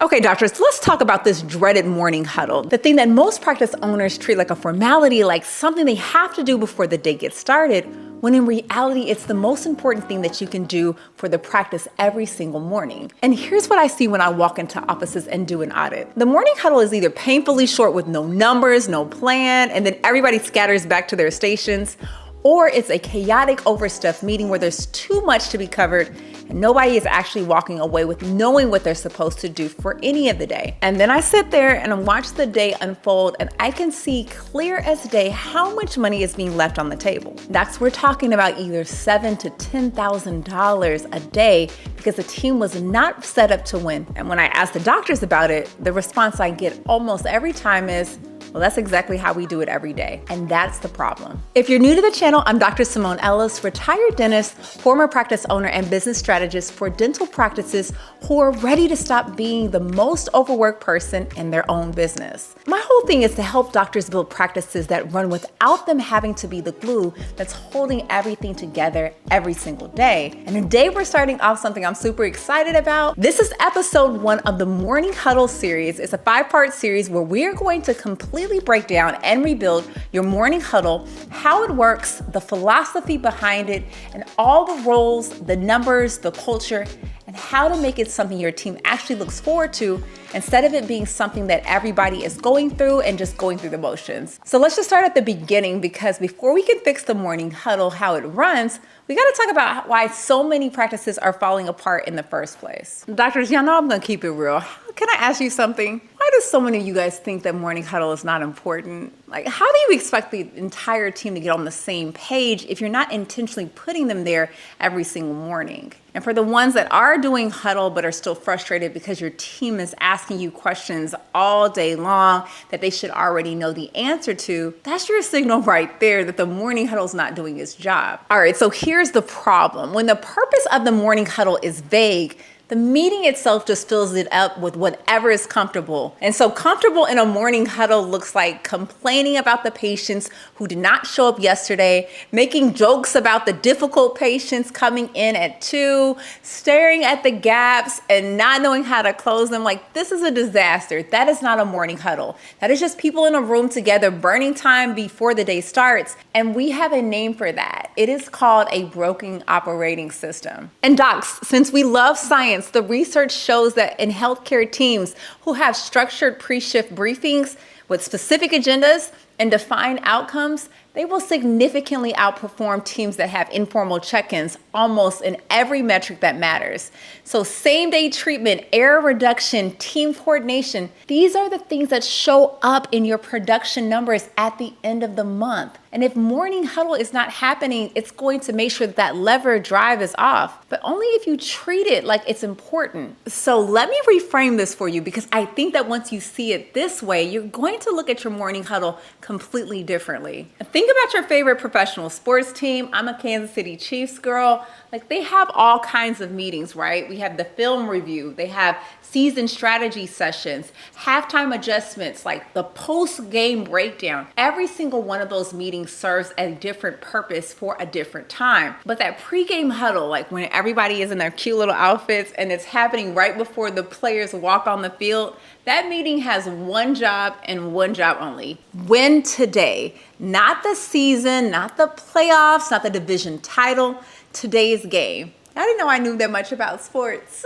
Okay, doctors, let's talk about this dreaded morning huddle. The thing that most practice owners treat like a formality, like something they have to do before the day gets started, when in reality, it's the most important thing that you can do for the practice every single morning. And here's what I see when I walk into offices and do an audit. The morning huddle is either painfully short with no numbers, no plan, and then everybody scatters back to their stations, or it's a chaotic, overstuffed meeting where there's too much to be covered and nobody is actually walking away with knowing what they're supposed to do for any of the day. And then I sit there and I watch the day unfold and I can see clear as day how much money is being left on the table. We're talking about either $7,000 to $10,000 a day because the team was not set up to win. And when I ask the doctors about it, the response I get almost every time is, well, that's exactly how we do it every day. And that's the problem. If you're new to the channel, I'm Dr. Simone Ellis, retired dentist, former practice owner, and business strategist for dental practices who are ready to stop being the most overworked person in their own business. My whole thing is to help doctors build practices that run without them having to be the glue that's holding everything together every single day. And today we're starting off something I'm super excited about. This is episode 1 of the Morning Huddle Series. It's a 5-part series where we're going to completely break down and rebuild your morning huddle, how it works, the philosophy behind it, and all the roles, the numbers, the culture, and how to make it something your team actually looks forward to instead of it being something that everybody is going through and just going through the motions. So let's just start at the beginning, because before we can fix the morning huddle, how it runs, we got to talk about why so many practices are falling apart in the first place. Doctors, y'all know I'm going to keep it real. Can I ask you something? Why do so many of you guys think that morning huddle is not important? Like, how do you expect the entire team to get on the same page if you're not intentionally putting them there every single morning? And for the ones that are doing huddle but are still frustrated because your team is asking you questions all day long that they should already know the answer to, that's your signal right there that the morning huddle is not doing its job. All right, so here's the problem. When the purpose of the morning huddle is vague, the meeting itself just fills it up with whatever is comfortable. And so comfortable in a morning huddle looks like complaining about the patients who did not show up yesterday, making jokes about the difficult patients coming in at 2, staring at the gaps and not knowing how to close them. Like, this is a disaster. That is not a morning huddle. That is just people in a room together burning time before the day starts. And we have a name for that. It is called a broken operating system. And docs, since we love science, the research shows that in healthcare teams who have structured pre-shift briefings with specific agendas and defined outcomes, they will significantly outperform teams that have informal check-ins almost in every metric that matters. So same-day treatment, error reduction, team coordination, these are the things that show up in your production numbers at the end of the month. And if morning huddle is not happening, it's going to make sure that that lever drive is off, but only if you treat it like it's important. So let me reframe this for you, because I think that once you see it this way, you're going to look at your morning huddle completely differently. Think about your favorite professional sports team. I'm a Kansas City Chiefs girl. Like, they have all kinds of meetings, right? We have the film review. They have season strategy sessions, halftime adjustments, like the post-game breakdown. Every single one of those meetings serves a different purpose for a different time. But that pregame huddle, like when everybody is in their cute little outfits and it's happening right before the players walk on the field, that meeting has one job and one job only: win today. Not the season, not the playoffs, not the division title, today's game. I didn't know I knew that much about sports.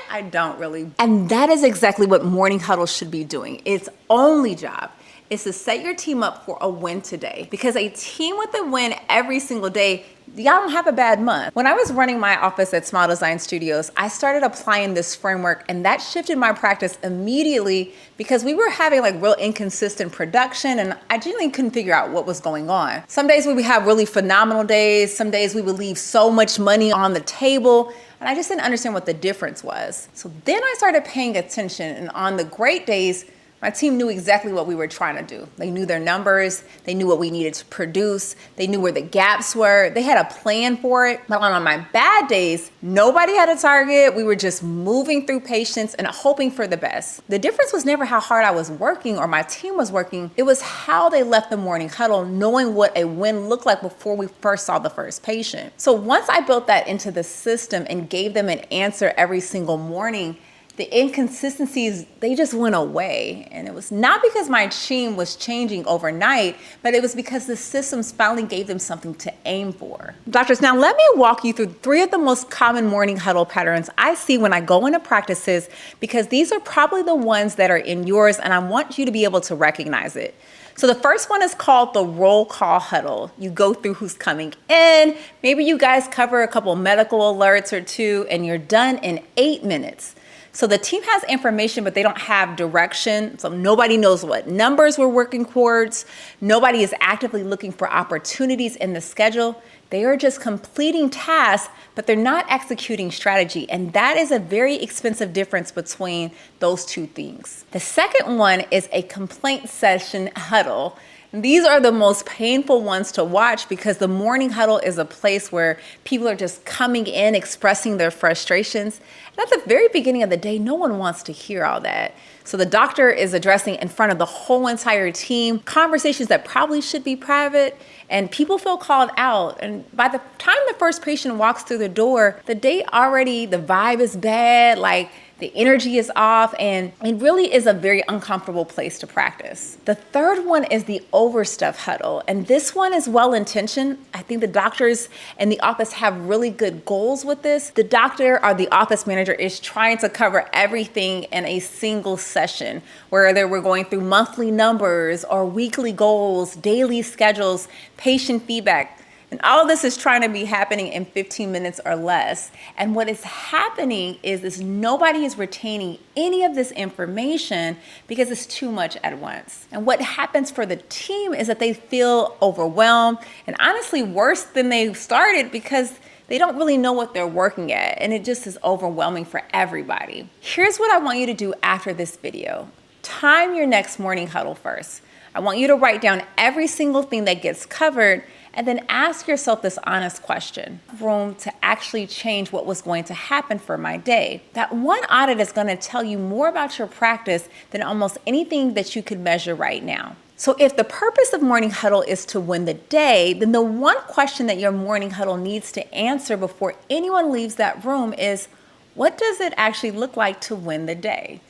I don't really. And that is exactly what morning huddle should be doing. Its only job is to set your team up for a win today. Because a team with a win every single day, y'all don't have a bad month. When I was running my office at Small Design Studios, I started applying this framework, and that shifted my practice immediately because we were having like real inconsistent production, and I genuinely couldn't figure out what was going on. Some days we would have really phenomenal days. Some days we would leave so much money on the table, and I just didn't understand what the difference was. So then I started paying attention, and on the great days, my team knew exactly what we were trying to do. They knew their numbers. They knew what we needed to produce. They knew where the gaps were. They had a plan for it. But on my bad days, nobody had a target. We were just moving through patients and hoping for the best. The difference was never how hard I was working or my team was working. It was how they left the morning huddle, knowing what a win looked like before we first saw the first patient. So once I built that into the system and gave them an answer every single morning, the inconsistencies, they just went away. And it was not because my team was changing overnight, but it was because the systems finally gave them something to aim for. Doctors, now let me walk you through 3 of the most common morning huddle patterns I see when I go into practices, because these are probably the ones that are in yours, and I want you to be able to recognize it. So the first one is called the roll call huddle. You go through who's coming in. Maybe you guys cover a couple medical alerts or 2, and you're done in 8 minutes. So the team has information, but they don't have direction. So nobody knows what numbers we're working towards. Nobody is actively looking for opportunities in the schedule. They are just completing tasks, but they're not executing strategy. And that is a very expensive difference between those 2 things. The second one is a complaint session huddle. These are the most painful ones to watch, because the morning huddle is a place where people are just coming in, expressing their frustrations. And at the very beginning of the day, no one wants to hear all that. So the doctor is addressing in front of the whole entire team conversations that probably should be private, and people feel called out. And by the time the first patient walks through the door, the vibe is bad, like the energy is off, and it really is a very uncomfortable place to practice. The third one is the overstuffed huddle, and this one is well-intentioned. I think the doctors in the office have really good goals with this. The doctor or the office manager is trying to cover everything in a single session, whether we're going through monthly numbers or weekly goals, daily schedules, patient feedback. And all of this is trying to be happening in 15 minutes or less. And what is happening is nobody is retaining any of this information because it's too much at once. And what happens for the team is that they feel overwhelmed, and honestly worse than they started, because they don't really know what they're working at, and it just is overwhelming for everybody. Here's what I want you to do after this video. Time your next morning huddle first. I want you to write down every single thing that gets covered, and then ask yourself this honest question: room to actually change what was going to happen for my day? That one audit is going to tell you more about your practice than almost anything that you could measure right now. So if the purpose of morning huddle is to win the day, then the one question that your morning huddle needs to answer before anyone leaves that room is, what does it actually look like to win the day?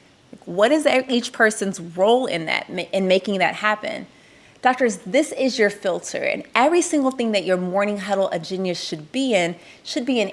What is each person's role in that, in making that happen? Doctors, this is your filter, and every single thing that your morning huddle agenda should be in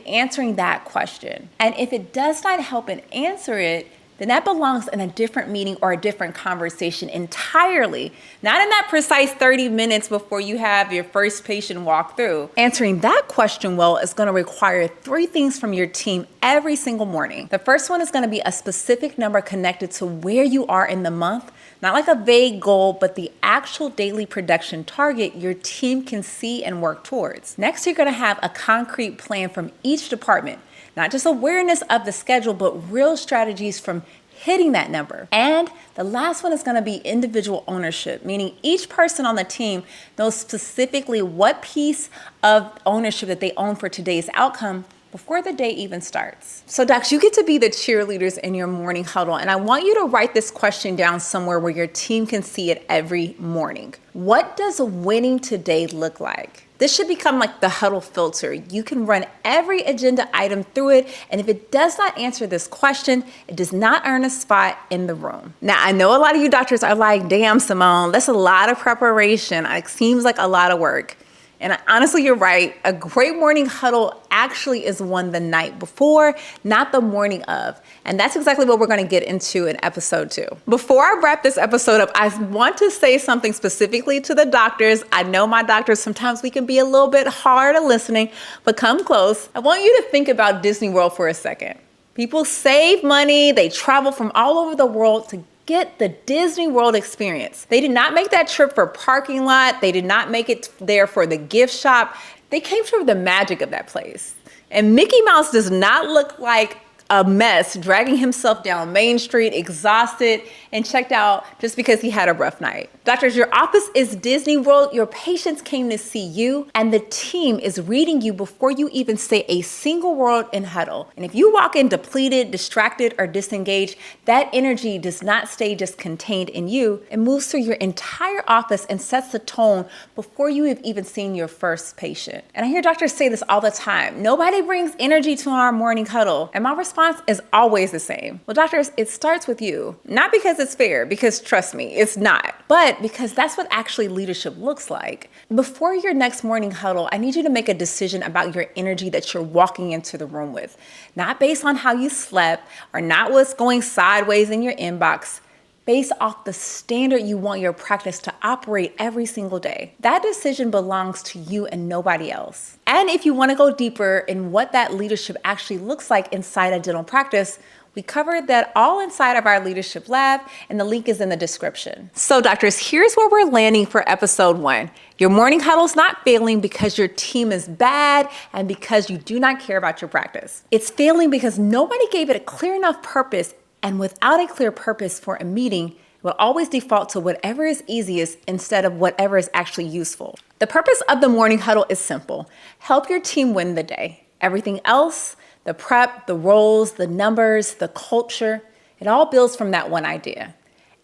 answering that question. And if it does not help and answer it, then that belongs in a different meeting or a different conversation entirely, not in that precise 30 minutes before you have your first patient walk through. Answering that question well is going to require 3 things from your team every single morning. The first one is going to be a specific number connected to where you are in the month, not like a vague goal, but the actual daily production target your team can see and work towards. Next, you're going to have a concrete plan from each department. Not just awareness of the schedule, but real strategies from hitting that number. And the last one is going to be individual ownership, meaning each person on the team knows specifically what piece of ownership that they own for today's outcome before the day even starts. So docs, you get to be the cheerleaders in your morning huddle, and I want you to write this question down somewhere where your team can see it every morning. What does winning today look like? This should become like the huddle filter. You can run every agenda item through it, and if it does not answer this question, it does not earn a spot in the room. Now, I know a lot of you doctors are like, damn, Simone, that's a lot of preparation. It seems like a lot of work. And honestly, you're right. A great morning huddle actually is one the night before, not the morning of. And that's exactly what we're going to get into in episode 2. Before I wrap this episode up, I want to say something specifically to the doctors. I know my doctors, sometimes we can be a little bit hard at listening, but come close. I want you to think about Disney World for a second. People save money. They travel from all over the world to get the Disney World experience. They did not make that trip for parking lot. They did not make it there for the gift shop. They came for the magic of that place. And Mickey Mouse does not look like a mess, dragging himself down Main Street, exhausted and checked out just because he had a rough night. Doctors, your office is Disney World. Your patients came to see you, and the team is reading you before you even say a single word in huddle. And if you walk in depleted, distracted, or disengaged, that energy does not stay just contained in you. It moves through your entire office and sets the tone before you have even seen your first patient. And I hear doctors say this all the time. Nobody brings energy to our morning huddle. And my response response is always the same. Well, doctors, it starts with you. Not because it's fair, because trust me, it's not, but because that's what actually leadership looks like. Before your next morning huddle, I need you to make a decision about your energy that you're walking into the room with. Not based on how you slept or not what's going sideways in your inbox, based off the standard you want your practice to operate every single day. That decision belongs to you and nobody else. And if you want to go deeper in what that leadership actually looks like inside a dental practice, we covered that all inside of our leadership lab, and the link is in the description. So doctors, here's where we're landing for episode 1. Your morning huddle's not failing because your team is bad and because you do not care about your practice. It's failing because nobody gave it a clear enough purpose, and without a clear purpose for a meeting, it will always default to whatever is easiest instead of whatever is actually useful. The purpose of the morning huddle is simple. Help your team win the day. Everything else, the prep, the roles, the numbers, the culture, it all builds from that one idea.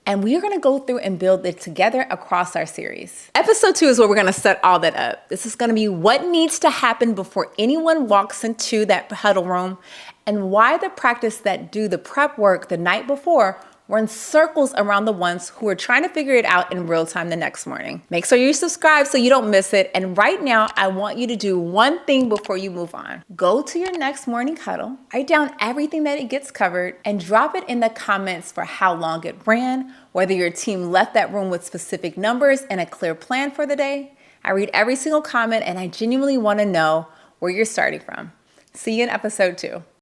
And we are going to go through and build it together across our series. Episode 2 is where we're going to set all that up. This is going to be what needs to happen before anyone walks into that huddle room, and why the practice that do the prep work the night before run circles around the ones who are trying to figure it out in real time the next morning. Make sure you subscribe so you don't miss it. And right now, I want you to do one thing before you move on. Go to your next morning huddle, write down everything that it gets covered, and drop it in the comments for how long it ran, whether your team left that room with specific numbers and a clear plan for the day. I read every single comment, and I genuinely want to know where you're starting from. See you in episode 2.